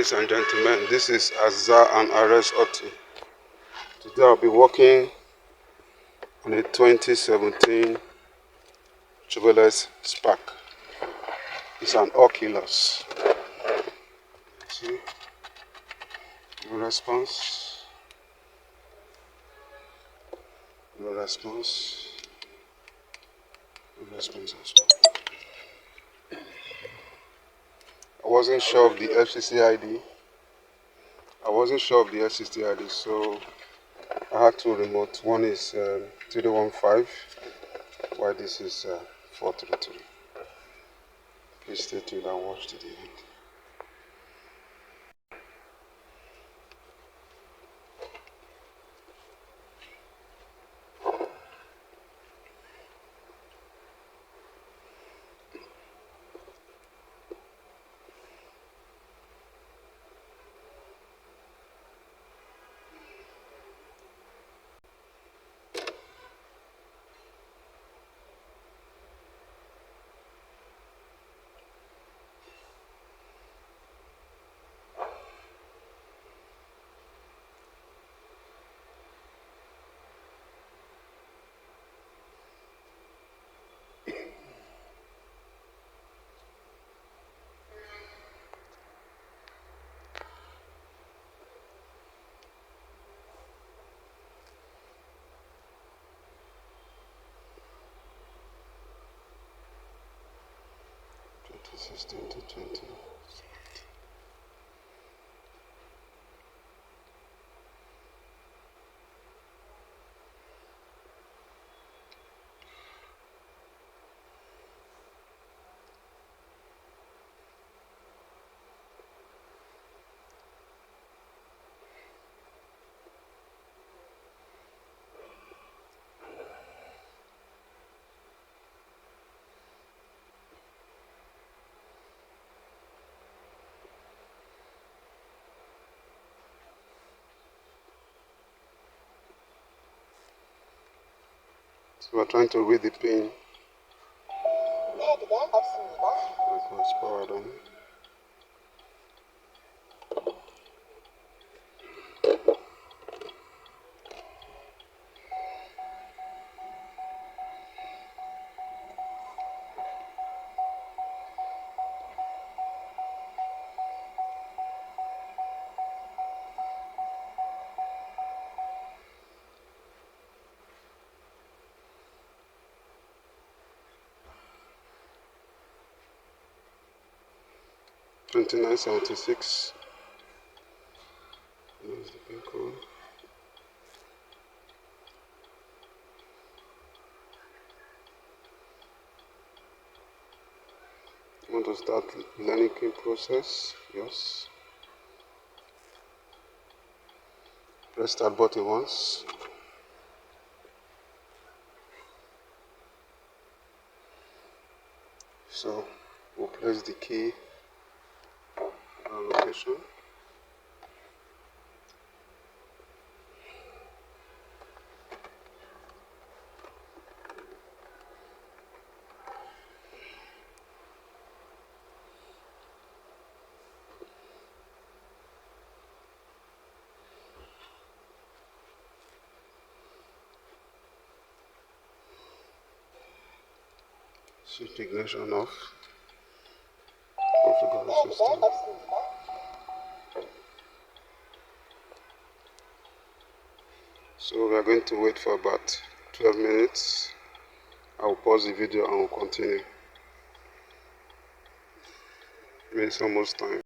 Ladies and gentlemen, this is Azza and Ares Auto. Today I'll be working on a 2017 Chevy Spark. It's an all-killers. See, no response, no response, no response as well. I wasn't sure of the FCC ID. So I had two remotes. One is 315, while this is 433. Please stay tuned and watch to the end. '16 to 20. So we're trying to read the pin. It's powered on. $29.76. There's the pin code. You want to start learning pin process? Yes. Press start button once. So we'll place the key location. Switch ignition off. Configure the system. So we are going to wait for about 12 minutes. I will pause the video and we'll continue. It's almost time.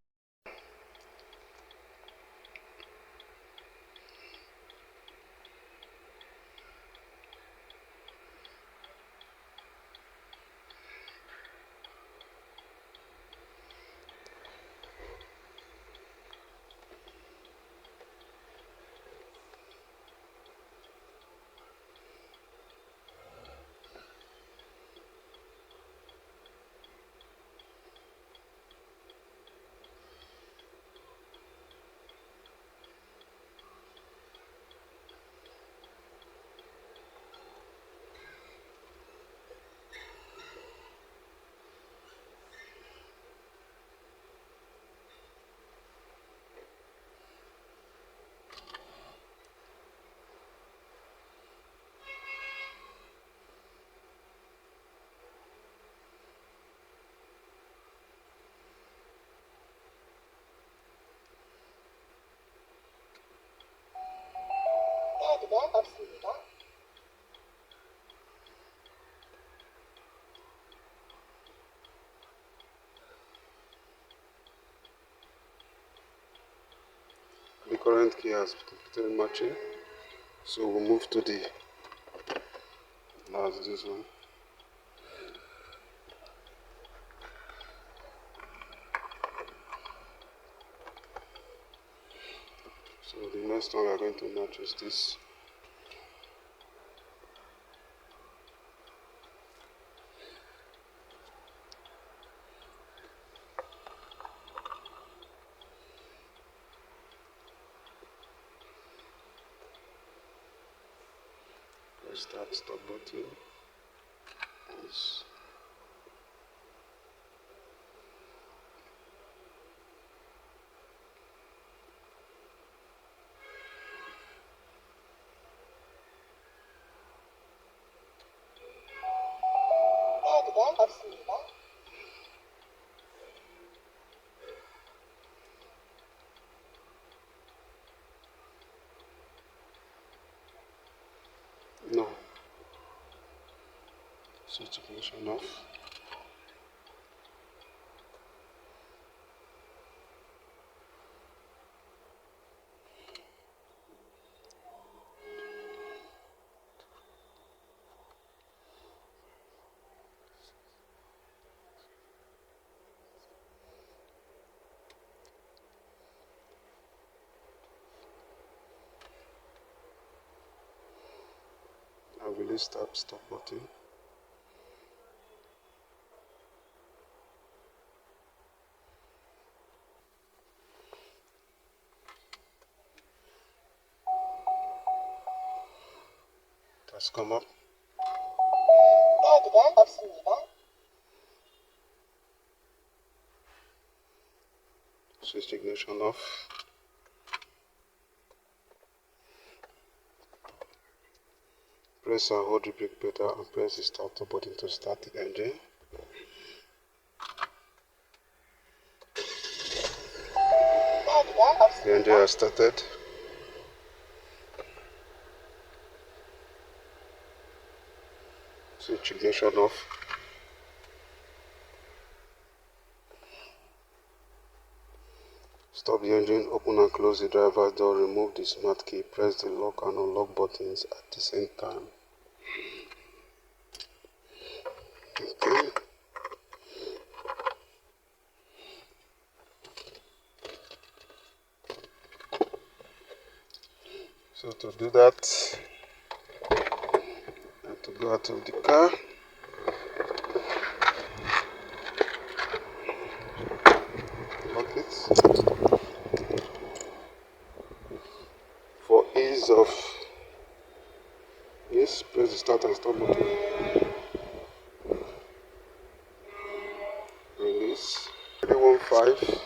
current key has been matching, so we'll move to the last, this one. So the next one we are going to match is this. Start stop button. Yes. No. Switch ignition off. I release stop button. It has come up. Switch ignition off. Press and hold the brake pedal and press the starter button to start the engine. The engine has started. Switch ignition off. Stop the engine, open and close the driver's door, remove the smart key, press the lock and unlock buttons at the same time. Okay. So to do that, I have to go out of the car. Lock it. For ease of yes, press the start and stop button. Release. 315.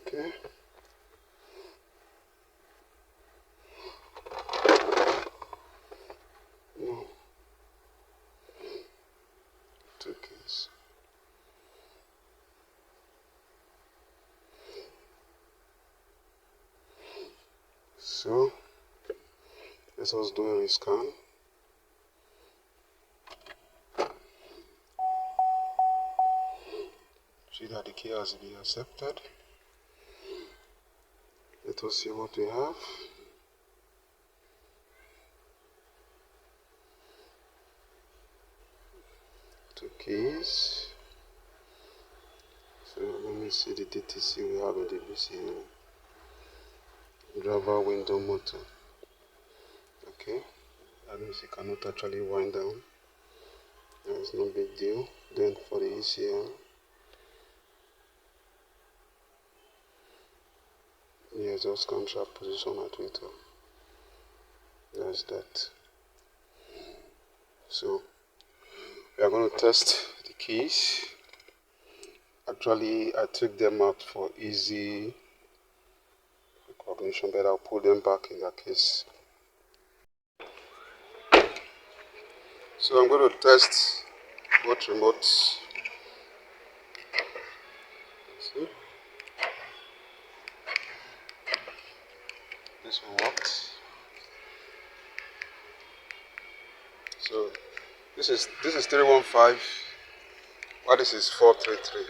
Okay. No. Two keys. So let us do a rescan. See that the key has been accepted. Let us see what we have. Two keys. So let me see the DTC we have in the VCN. Driver window motor. Okay, that means you cannot actually wind down. That's no big deal. Then for the ECM, the exhaust contract position actuator. That's that. So we are going to test the keys. Actually, I took them out for easy recognition, but I'll put them back in their case. So I'm going to test both remotes. See? So this is 315, while this is 433.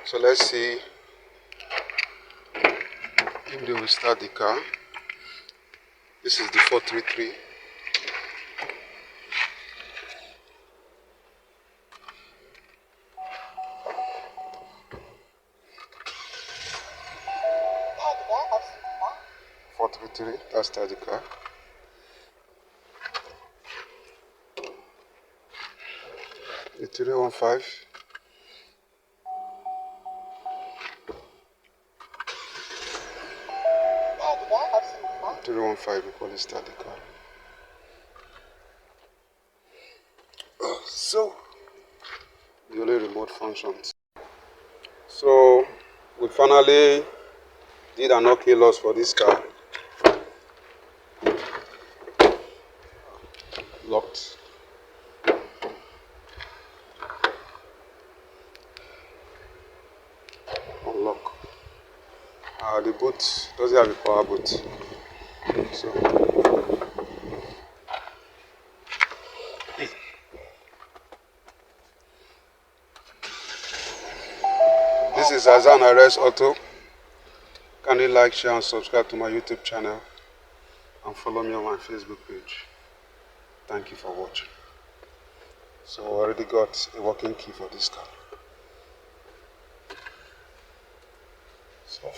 So let's see if they will start the car. This is the 433. Let's start the car. The 315. Before start the car. So the only remote functions. So we finally did an okay loss for this car. Locked. Unlock. The boot doesn't have a power boot. So this is Azan Arrest Auto. Can you like, share, and subscribe to my YouTube channel, and follow me on my Facebook page. Thank you for watching. So I already got a working key for this car. So